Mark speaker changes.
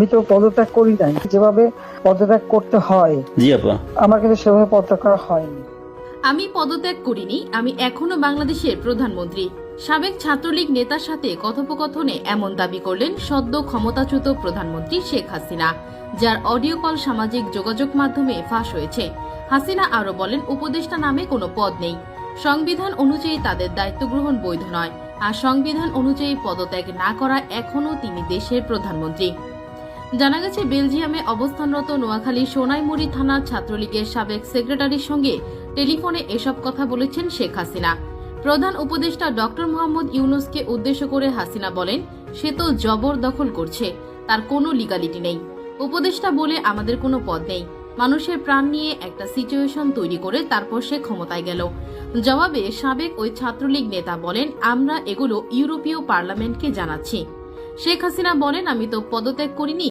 Speaker 1: আমি তো পদত্যাগ করি নাই, যেভাবে পদত্যাগ করতে হয়
Speaker 2: জি আপা,
Speaker 1: আমার কিন্তু সেভাবে পদত্যাগ করা হয়নি।
Speaker 3: আমি পদত্যাগ করিনি, আমি এখনো বাংলাদেশের প্রধানমন্ত্রী। সাবেক ছাত্রলীগ নেতার সাথে কথোপকথনে এমন দাবি করলেন সদ্য ক্ষমতাচ্যুত প্রধানমন্ত্রী শেখ হাসিনা, যার অডিও কল সামাজিক যোগাযোগ মাধ্যমে ফাঁস হয়েছে। হাসিনা আরো বলেন, উপদেষ্টা নামে কোনো পদ নেই। সংবিধান অনুযায়ী তাদের দায়িত্ব গ্রহণ বৈধ নয়, আর সংবিধান অনুযায়ী পদত্যাগ না করা এখনও তিনি দেশের প্রধানমন্ত্রী। জানা গেছে, বেলজিয়ামে অবস্থানরত নোয়াখালী সোনাইমুড়ি থানার ছাত্রলীগের সাবেক সেক্রেটারির সঙ্গে টেলিফোনে এসব কথা বলেছেন শেখ হাসিনা। প্রধান উপদেষ্টা ডক্টর মোহাম্মদ ইউনূসকে উদ্দেশ্য করে হাসিনা বলেন, সে তো জবরদখল করছে, তার কোনো লিগালিটি নেই। উপদেষ্টা বলে আমাদের কোনো পদ নেই। মানুষের প্রাণ নিয়ে একটা সিচুয়েশন তৈরি করে তারপর সে ক্ষমতায় গেল। জবাবে সাবেক ওই ছাত্রলীগ নেতা বলেন, আমরা এগুলো ইউরোপীয় পার্লামেন্টকে জানাচ্ছি। শেখ হাসিনা বলেন, আমি তো পদত্যাগ করিনি।